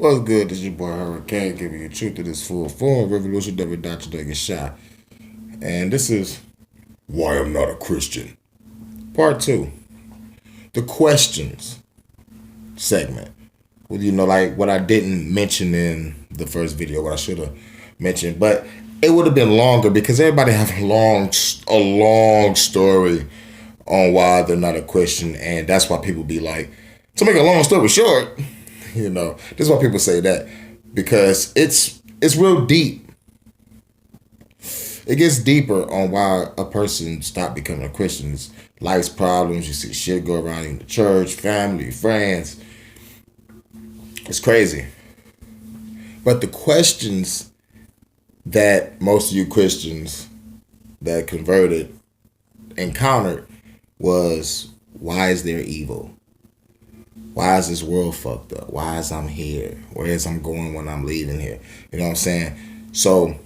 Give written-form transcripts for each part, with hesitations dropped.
What's good? This your boy Hurricane giving you truth to this full form. Revolution never died today get shot. And this is Why I'm Not a Christian. Part 2. The questions segment. Well, like what I didn't mention in the first video, what I should have mentioned. But it would have been longer because everybody have a long story on why they're not a Christian. And that's why people be like, to make a long story short, this is why people say that. Because it's real deep. It gets deeper on why a person stopped becoming a Christian. It's life's problems. You see shit go around in the church, family, friends. It's crazy. But the questions that most of you Christians that converted encountered was, why is there evil? Why is this world fucked up? Why is I'm here? Where is I'm going when I'm leaving here? You know what I'm saying? So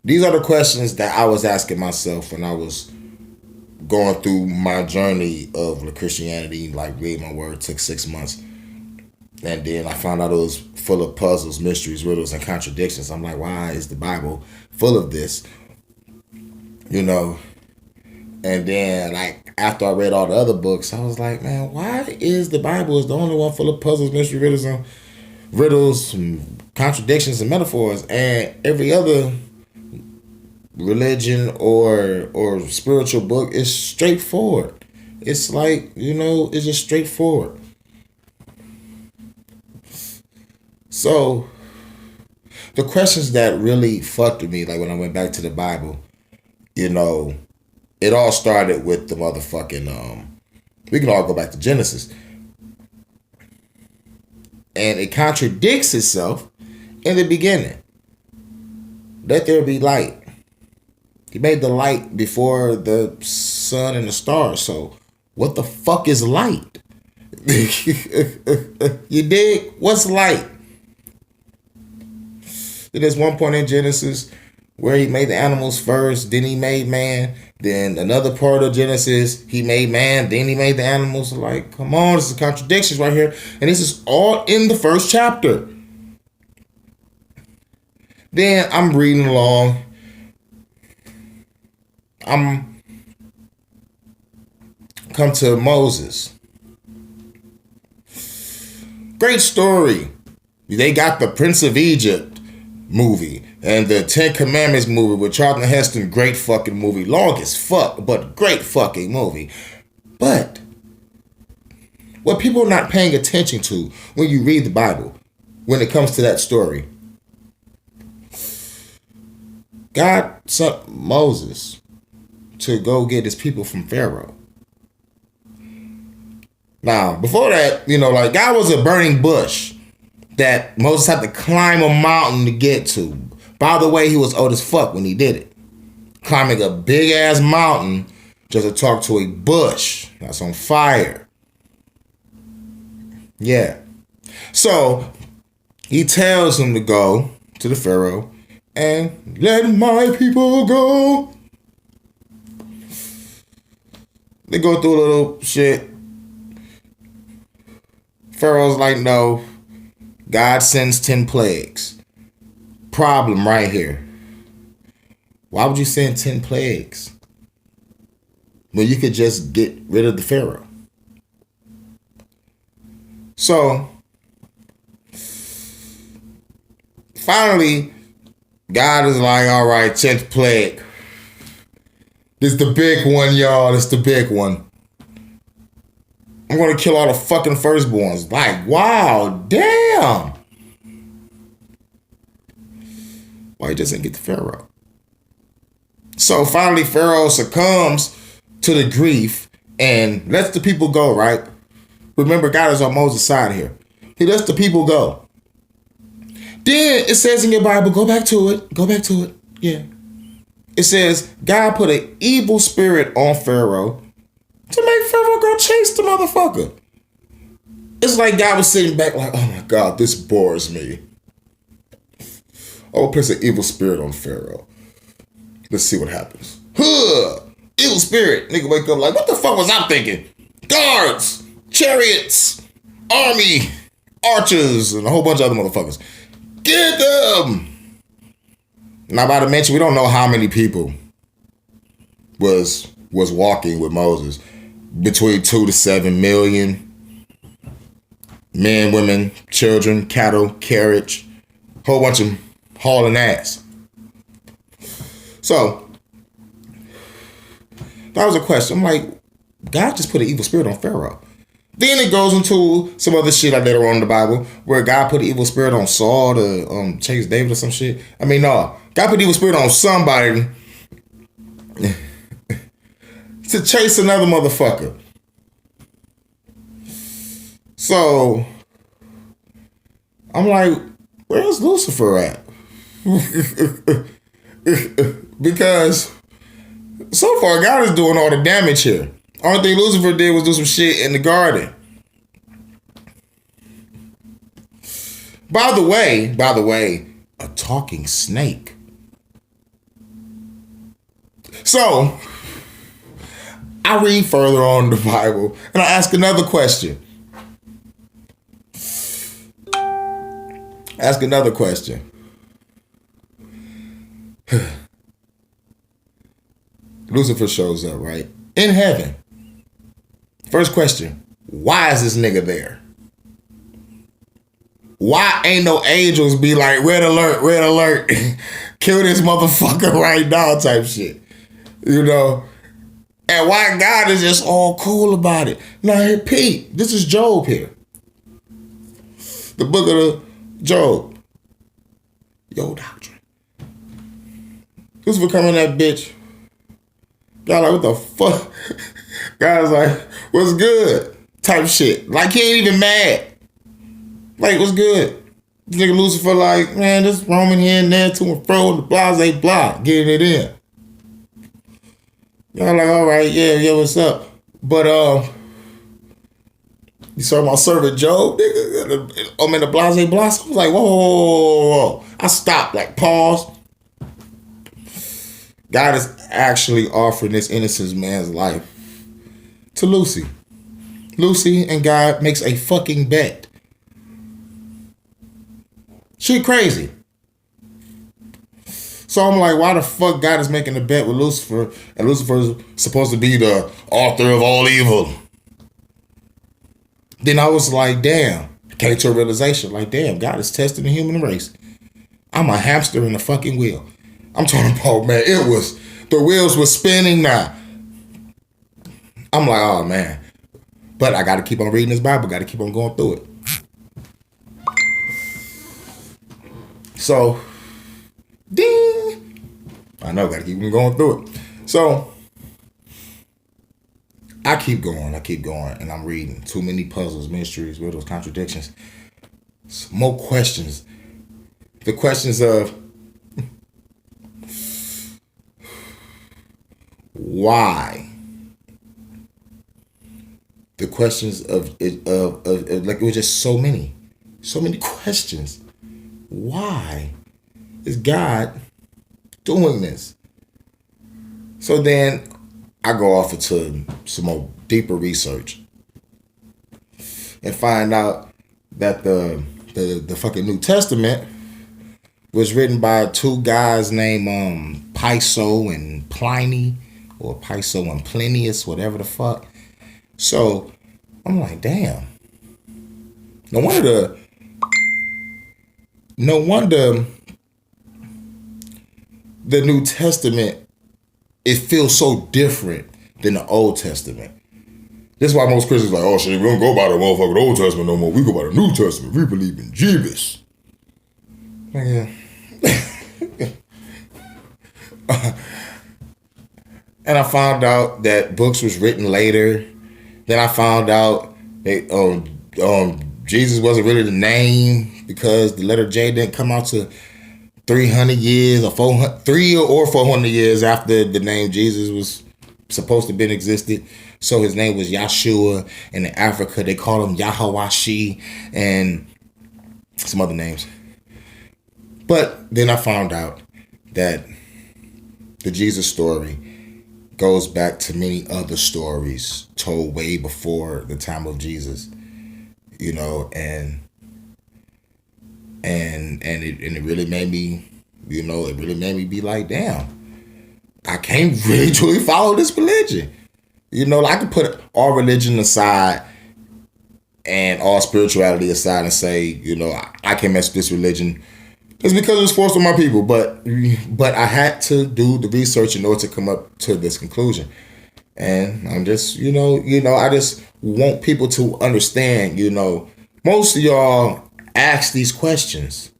these are the questions that I was asking myself when I was going through my journey of Christianity. Like reading my word took 6 months. And then I found out it was full of puzzles, mysteries, riddles, and contradictions. I'm like, why is the Bible full of this? And then, like, after I read all the other books, I was like, man, why is the Bible is the only one full of puzzles, mystery, riddles, and contradictions, and metaphors, and every other religion or spiritual book is straightforward. It's like, it's just straightforward. So, the questions that really fucked with me, like when I went back to the Bible, it all started with the motherfucking, we can all go back to Genesis. And it contradicts itself in the beginning. Let there be light. He made the light before the sun and the stars. So what the fuck is light? You dig? What's light? There's one point in Genesis where he made the animals first, then he made man. Then another part of Genesis, he made man, then he made the animals. Like, come on, this is contradictions right here. And this is all in the first chapter. Then I'm reading along. I'm come to Moses. Great story. They got the Prince of Egypt movie and the Ten Commandments movie with Charlton Heston. Great fucking movie. Long as fuck, but great fucking movie. But what people are not paying attention to when you read the Bible, when it comes to that story, God sent Moses to go get his people from Pharaoh. Now, before that, like God was a burning bush that Moses had to climb a mountain to get to. By the way, he was old as fuck when he did it. Climbing a big ass mountain just to talk to a bush that's on fire. Yeah. So he tells him to go to the Pharaoh and let my people go. They go through a little shit. Pharaoh's like, no. God sends 10 plagues. Problem right here. Why would you send 10 plagues when you could just get rid of the Pharaoh? So, finally, God is like, all right, 10th plague. This is the big one, y'all. This is the big one. I'm going to kill all the fucking firstborns. Like, wow, damn. Why he doesn't get the Pharaoh? So finally, Pharaoh succumbs to the grief and lets the people go, right? Remember, God is on Moses' side here. He lets the people go. Then it says in your Bible, go back to it. Yeah. It says, God put an evil spirit on Pharaoh to make Pharaoh go chase the motherfucker. It's like God was sitting back like, oh my God, this bores me. I will place an evil spirit on Pharaoh. Let's see what happens. Huh! Evil spirit. Nigga wake up like, what the fuck was I thinking? Guards! chariots, army, archers, and a whole bunch of other motherfuckers. Get them! Not about to mention, we don't know how many people was walking with Moses. Between 2 to 7 million. Men, women, children, cattle, carriage. Whole bunch of hauling ass. So, that was a question. I'm like, God just put an evil spirit on Pharaoh. Then it goes into some other shit like later on in the Bible where God put an evil spirit on Saul to chase David or some shit. I mean, no. God put an evil spirit on somebody to chase another motherfucker. So, I'm like, where's Lucifer at? Because so far, God is doing all the damage here. Only thing Lucifer did was do some shit in the garden. By the way, a talking snake. So, I read further on in the Bible and I ask another question. Lucifer shows up, right? In heaven. First question, why is this nigga there? Why ain't no angels be like, red alert, kill this motherfucker right now type shit? You know? And why God is just all cool about it? Now, here, Pete, this is Job here. The book of the Job. Yo, doctrine. Lucifer coming that bitch. God like, what the fuck? God's like, what's good? Type shit. Like, he ain't even mad. Like, what's good? This nigga Lucifer like, man, this roaming here and there to and fro, the blase blah, getting it in. Y'all like, all right, yeah, what's up? But, you saw my servant Job, nigga? I'm in the blase blah. So I was like, whoa. I stopped, like, pause. God is actually offering this innocent man's life to Lucy. Lucy and God makes a fucking bet. She crazy. So I'm like, why the fuck God is making a bet with Lucifer and Lucifer is supposed to be the author of all evil? Then I was like, damn. Came to a realization, like, damn, God is testing the human race. I'm a hamster in a fucking wheel. I'm talking about, man, the wheels were spinning now. I'm like, oh, man. But I got to keep on reading this Bible. Got to keep on going through it. So, ding. I know, got to keep on going through it. So, I keep going, and I'm reading. Too many puzzles, mysteries, riddles, contradictions. Some more questions. The questions of why? The questions of like, it was just so many questions. Why is God doing this? So then I go off into some more deeper research and find out that the fucking New Testament was written by two guys named Piso and Pliny, or Piso and Plinius, whatever the fuck. So I'm like, damn. No wonder the New Testament, it feels so different than the Old Testament. This is why most Christians are like, oh shit, we don't go by the motherfucking Old Testament no more. We go by the New Testament. We believe in Jesus. Yeah. And I found out that books was written later. Then I found out that Jesus wasn't really the name because the letter J didn't come out to 300 years or 300 or 400 years after the name Jesus was supposed to have been existed. So his name was Yahshua. And in Africa, they call him Yahawashi and some other names. But then I found out that the Jesus story goes back to many other stories told way before the time of Jesus, you know, and it really made me, it really made me be like, damn, I can't really truly follow this religion. I could put all religion aside and all spirituality aside and say, I can't mess with this religion. It's because it was forced on my people, but I had to do the research in order to come up to this conclusion. And I'm just, I just want people to understand, most of y'all ask these questions.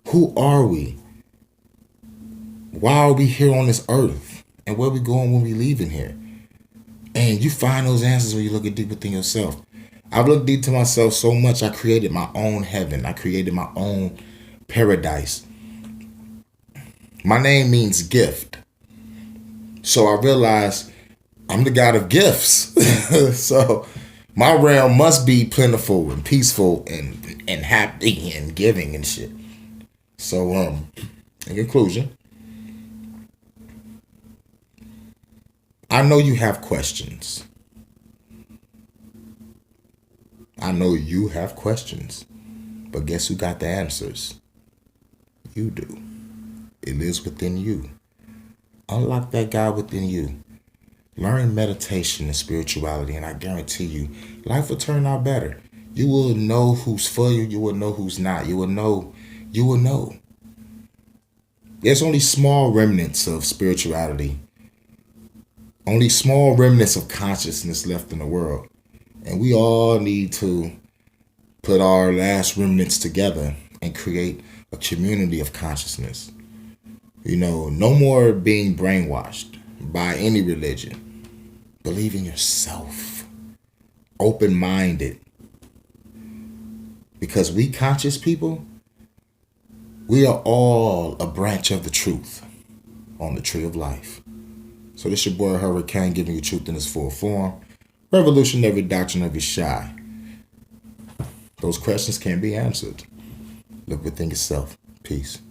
Who are we? Why are we here on this earth? And where we going when we leaving here? And you find those answers when you look deep within yourself. I've looked deep to myself so much, I created my own heaven. I created my own paradise. My name means gift. So I realized I'm the God of gifts. So my realm must be plentiful and peaceful and happy and giving and shit. So in conclusion, I know you have questions. I know you have questions. But guess who got the answers? You do. It lives within you. Unlock that God within you. Learn meditation and spirituality, and I guarantee you, life will turn out better. You will know who's for you. You will know who's not. You will know. You will know. There's only small remnants of spirituality, only small remnants of consciousness left in the world. And we all need to put our last remnants together and create a community of consciousness. No more being brainwashed by any religion. Believe in yourself. Open-minded. Because we conscious people, we are all a branch of the truth on the tree of life. So this your boy Hurricane giving you truth in its full form. Revolutionary doctrine of Yeshai. Those questions can't be answered. Look within yourself. Peace.